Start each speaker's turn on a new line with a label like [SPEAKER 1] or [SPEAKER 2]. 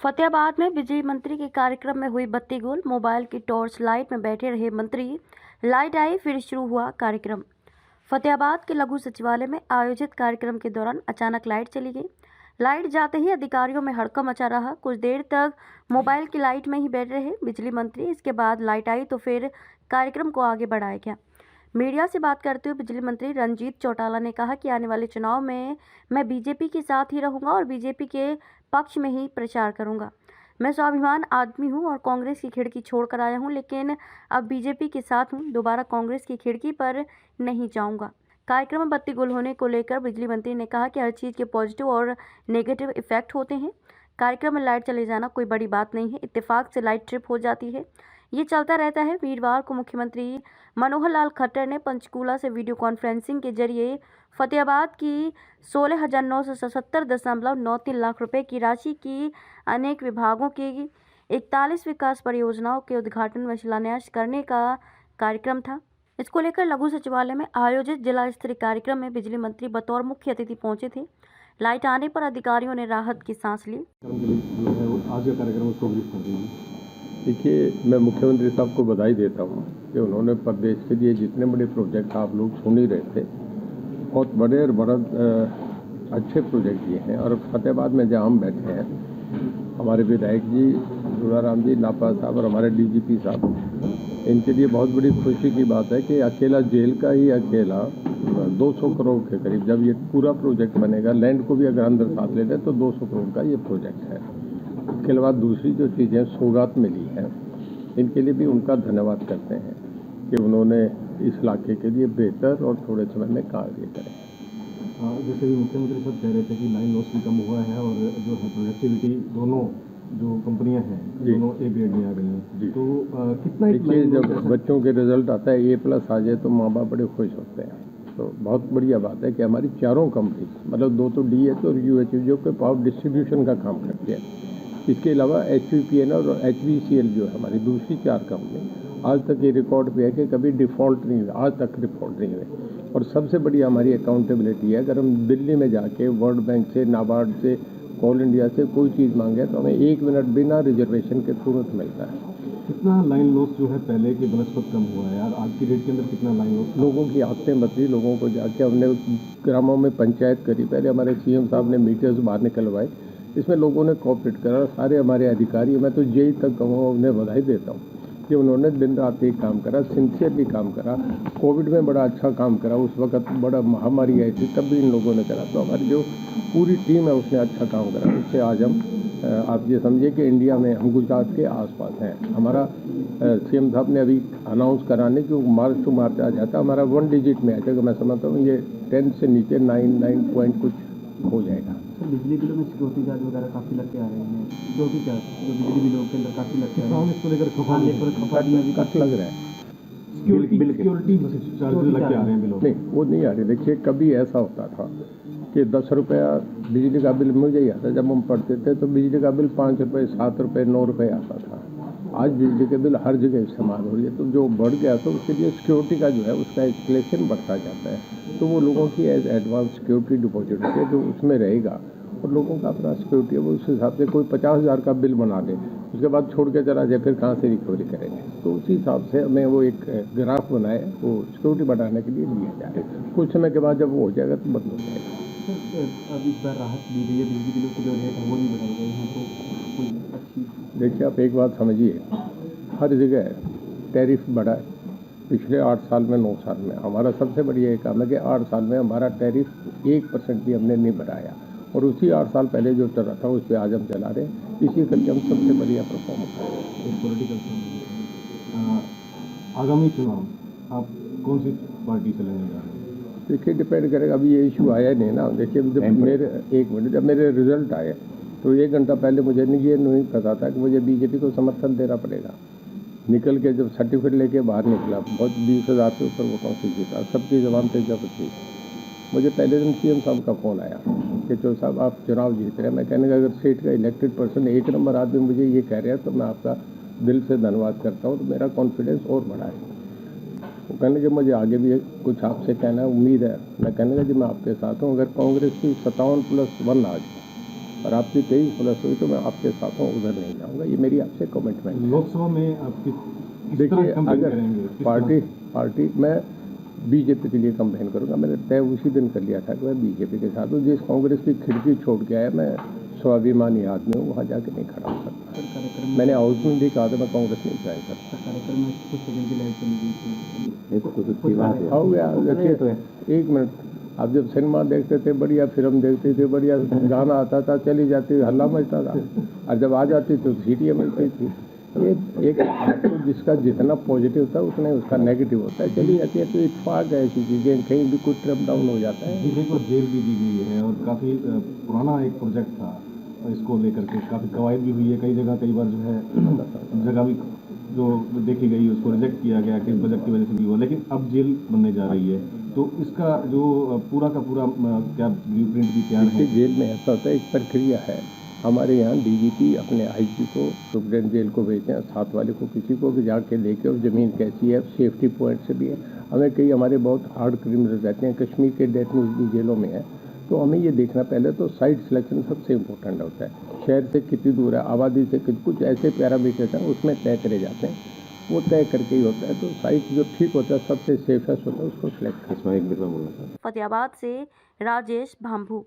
[SPEAKER 1] फतेहाबाद में बिजली मंत्री के कार्यक्रम में हुई बत्ती गुल। मोबाइल की टॉर्च लाइट में बैठे रहे मंत्री, लाइट आई फिर शुरू हुआ कार्यक्रम। फतेहाबाद के लघु सचिवालय में आयोजित कार्यक्रम के दौरान अचानक लाइट चली गई। लाइट जाते ही अधिकारियों में हड़कंप मचा रहा। कुछ देर तक मोबाइल की लाइट में ही बैठे रहे बिजली मंत्री। इसके बाद लाइट आई तो फिर कार्यक्रम को आगे बढ़ाया गया। मीडिया से बात करते हुए बिजली मंत्री रंजीत चौटाला ने कहा कि आने वाले चुनाव में मैं बीजेपी के साथ ही रहूंगा और बीजेपी के पक्ष में ही प्रचार करूंगा। मैं स्वाभिमान आदमी हूं और कांग्रेस की खिड़की छोड़कर आया हूं, लेकिन अब बीजेपी के साथ हूं। दोबारा कांग्रेस की खिड़की पर नहीं जाऊंगा। कार्यक्रम में बत्ती गुल होने को लेकर बिजली मंत्री ने कहा कि हर चीज़ के पॉजिटिव और नेगेटिव इफेक्ट होते हैं। कार्यक्रम में लाइट चले जाना कोई बड़ी बात नहीं है। इत्तेफाक से लाइट ट्रिप हो जाती है, ये चलता रहता है। वीरवार को मुख्यमंत्री मनोहर लाल खट्टर ने पंचकूला से वीडियो कॉन्फ्रेंसिंग के जरिए फतेहाबाद की 16,977.93 लाख रुपए की राशि की अनेक विभागों की 41 विकास परियोजनाओं के उद्घाटन व शिलान्यास करने का कार्यक्रम था। इसको लेकर लघु सचिवालय में आयोजित जिला स्तरीय कार्यक्रम में बिजली मंत्री बतौर मुख्य अतिथि पहुंचे थे। लाइट आने पर अधिकारियों ने राहत की सांस ली।
[SPEAKER 2] आज का कार्यक्रम देखिए, मैं मुख्यमंत्री साहब को बधाई देता हूँ कि उन्होंने प्रदेश के लिए जितने बड़े प्रोजेक्ट आप लोग सुन ही रहे थे, बहुत बड़े और बड़ा अच्छे प्रोजेक्ट ये हैं। और फतेहाबाद में जहाँ हम बैठे हैं, हमारे विधायक जी दुलाराम जी लापा साहब और हमारे डीजीपी साहब, इनके लिए बहुत बड़ी खुशी की बात है कि अकेला जेल का ही अकेला 200 करोड़ के करीब, जब ये पूरा प्रोजेक्ट बनेगा, लैंड को भी अगर अंदर साथ ले लें तो 200 करोड़ का ये प्रोजेक्ट है। इसके अलावा दूसरी जो चीज़ें सौगात मिली हैं, इनके लिए भी उनका धन्यवाद करते हैं कि उन्होंने इस इलाके के लिए बेहतर और थोड़े समय में कार्य करें।
[SPEAKER 3] जैसे भी मुख्यमंत्री साहब कह रहे थे कि लाइन लॉस भी कम हुआ है और जो है प्रोडक्टिविटी, दोनों जो कंपनियां हैं दोनों ए ग्रेड में आ गई हैं, तो कितना
[SPEAKER 2] देखिए, जब बच्चों के रिजल्ट आता है A+ आ जाए तो माँ बाप बड़े खुश होते हैं। तो बहुत बढ़िया बात है कि हमारी चारों कंपनी, मतलब 2 तो DH और UH जो कि पावर डिस्ट्रीब्यूशन का काम करती है, इसके अलावा HVPN और HVCL जो है हमारी दूसरी 4 कंपनी, आज तक ये रिकॉर्ड पे है कि कभी डिफ़ॉल्ट नहीं हुआ, आज तक डिफ़ॉल्ट नहीं हुए। और सबसे बड़ी हमारी अकाउंटेबिलिटी है, अगर हम दिल्ली में जाके वर्ल्ड बैंक से, नाबार्ड से, कोल इंडिया से कोई चीज़ मांगे तो हमें 1 मिनट बिना रिजर्वेशन के तुरंत मिलता है।
[SPEAKER 3] कितना लाइन लॉस जो है पहले के बनस्पत कम हुआ है यार, आज की डेट के अंदर कितना लाइन लॉस?
[SPEAKER 2] लोगों की आदतें बदली, लोगों को जाके हमने ग्रामों में पंचायत करी। पहले हमारे CM साहब ने मीटर्स बाहर निकलवाए, इसमें लोगों ने कोऑपरेट करा। सारे हमारे अधिकारी, मैं तो JE तक कहूँगा, उन्हें बधाई देता हूँ कि उन्होंने दिन रात एक काम करा, सिंसियरली काम करा। कोविड में बड़ा अच्छा काम करा, उस वक्त बड़ा महामारी आई थी, तब भी इन लोगों ने करा। तो हमारी जो पूरी टीम है उसने अच्छा काम करा। उससे आज हम, आप ये समझिए कि इंडिया में हम गुजरात के आसपास हैं। हमारा CM साहब ने अभी अनाउंस कराने कि मार्च टू मार्च आ जाता, हमारा 1 डिजिट में आ जाएगा। मैं समझता हूँ ये 10 से नीचे 9 पॉइंट कुछ हो जाएगा।
[SPEAKER 3] बिजली बिलों में सिक्योरिटी चार्ज वगैरह काफ़ी लगते आ रहे हैं। सिक्योरिटी चार्ज जो बिजली बिलों के अंदर काफ़ी लगते हैं, इसको लेकर खपाने में भी
[SPEAKER 2] काफ़ी लग रहा है।
[SPEAKER 3] सिक्योरिटी चार्ज लगते आ रहे हैं बिलों?
[SPEAKER 2] नहीं, वो नहीं आ रहे। देखिए, कभी ऐसा होता था कि 10 रुपया बिजली का बिल मुझे ही आता। जब हम पढ़ते थे तो बिजली का बिल 5 रुपये, 7 रुपये, 9 रुपये आता था। आज बिजली के बिल हर जगह इस्तेमाल हो रही है, तो जो बढ़ गया तो उसके लिए सिक्योरिटी का जो है उसका एस्केलेशन बढ़ता जाता है। तो वो लोगों की एडवांस सिक्योरिटी डिपॉजिट होती है जो उसमें रहेगा, और लोगों का अपना सिक्योरिटी है वो उस हिसाब से। कोई 50,000 का बिल बना दे, उसके बाद छोड़ के चला जाए, फिर कहाँ से रिकवरी करेंगे? तो उसी हिसाब से हमें वो एक ग्राफ बनाए, वो सिक्योरिटी बढ़ाने के लिए लिया जाए। कुछ समय के बाद जब वो हो जाएगा तो बंद हो जाएगा।
[SPEAKER 3] अब इस बार राहत दी गई है, बिजली बिलों की जो रेट है वो नहीं बढ़ाई गई है, तो कोई अच्छी?
[SPEAKER 2] देखिए, आप एक बात समझिए, हर जगह टैरिफ बढ़ा है पिछले 8 साल में, 9 साल में। हमारा सबसे बढ़िया ये काम है कि 8 साल में हमारा टैरिफ 1% भी हमने नहीं बढ़ाया, और उसी 8 साल पहले जो चल रहा था उस पर आज हम चला रहे हैं। इसी करके हम सबसे बढ़िया परफॉर्मेंस कर रहे हैं।
[SPEAKER 3] पॉलिटिकल आगामी चुनाव आप कौन सी पार्टी से लड़ने जा रहे हैं?
[SPEAKER 2] देखिए, डिपेंड करेगा, अभी ये इशू आया नहीं ना। देखिए, जब मेरे 1 मिनट, जब मेरे रिजल्ट आए तो 1 घंटा पहले मुझे ये नहीं पता था कि मुझे BJP को समर्थन देना पड़ेगा। निकल के जब सर्टिफिकेट लेके बाहर निकला, बहुत 20,000 से ऊपर वोटों से जीता, सबकी जबान पे जब थी। मुझे पहले दिन CM साहब का फ़ोन आया कि चो साहब आप चुनाव जीत रहे हैं। मैं कहने का, अगर स्टेट का इलेक्टेड पर्सन, 1 नंबर आदमी मुझे ये कह रहे हैं तो मैं आपका दिल से धन्यवाद करता हूँ। तो मेरा कॉन्फिडेंस और बढ़ा है। वो कहने कि मुझे आगे भी कुछ आपसे कहना है, उम्मीद है। मैं कहने का जी मैं आपके साथ हूँ। अगर कांग्रेस की 57+1 आ जाए और आपकी 23 प्लस हुई तो मैं आपके साथ हूँ, उधर नहीं जाऊँगा। ये मेरी आपसे कमिटमेंट है।
[SPEAKER 3] लोकसभा में आपकी किस
[SPEAKER 2] देखिए,
[SPEAKER 3] तरह campaign
[SPEAKER 2] अगर
[SPEAKER 3] करेंगे? किस तरह?
[SPEAKER 2] पार्टी मैं बीजेपी के लिए कैंपेन करूंगा। मैंने तय उसी दिन कर लिया था कि मैं बीजेपी के साथ हूँ। जिस कांग्रेस की खिड़की छोड़ के आया, मैं स्वाभिमानी आदमी हूँ, वहाँ जाके नहीं खड़ा हो सकता। मैंने हाउस में भी कहा था मैं कांग्रेस नहीं ज्वाइन करता।
[SPEAKER 3] कार्यक्रम में कुछ सेकंड की लाइट चली गई थी।
[SPEAKER 2] ये तो कुछ अच्छी बात है। हो गया, देखिए, एक मिनट। आप जब सिनेमा देखते थे, बढ़िया फिल्म देखते थे, बढ़िया गाना आता था, चली जाती, हल्ला मचता था, और जब आ जाती तो सीटियाँ मिलती थी। ये एक आपको जिसका जितना पॉजिटिव था उतना ही उसका नेगेटिव होता है। चली जाती है तो इत्तेफाक है, ऐसी चीज़ें कहीं भी कुछ ट्रम डाउन हो जाता है।
[SPEAKER 3] विजय को जेल भी दी गई है और काफ़ी पुराना एक प्रोजेक्ट था, इसको लेकर के काफ़ी कवायद भी हुई है कई जगह, कई बार जो है जगह भी जो देखी गई उसको रिजेक्ट किया गया कि बजट की वजह से भी हुआ, लेकिन अब जेल बनने जा रही है। तो इसका जो पूरा का पूरा क्या ब्लू प्रिंट भी तैयार है?
[SPEAKER 2] जेल में ऐसा होता है, एक प्रक्रिया है। हमारे यहाँ डीजीपी अपने आईजी को सुप्रीम जेल को भेजते हैं, साथ वाले को किसी को भी जाके देखे और ज़मीन कैसी है, सेफ्टी पॉइंट से भी है। हमें कई हमारे बहुत हार्ड क्रिमिनल रहते हैं, कश्मीर के डेथ में जेलों में है, तो हमें ये देखना पहले तो साइट सिलेक्शन सबसे इम्पोर्टेंट होता है। शहर से कितनी दूर है, आबादी से कुछ ऐसे पैरामीटर्स हैं उसमें तय करे जाते हैं, वो तय करके ही होता है। तो साइट जो ठीक होता है, सबसे सेफेस्ट होता है, उसको सिलेक्ट करना।
[SPEAKER 1] फतेहाबाद से राजेश भाम्भू।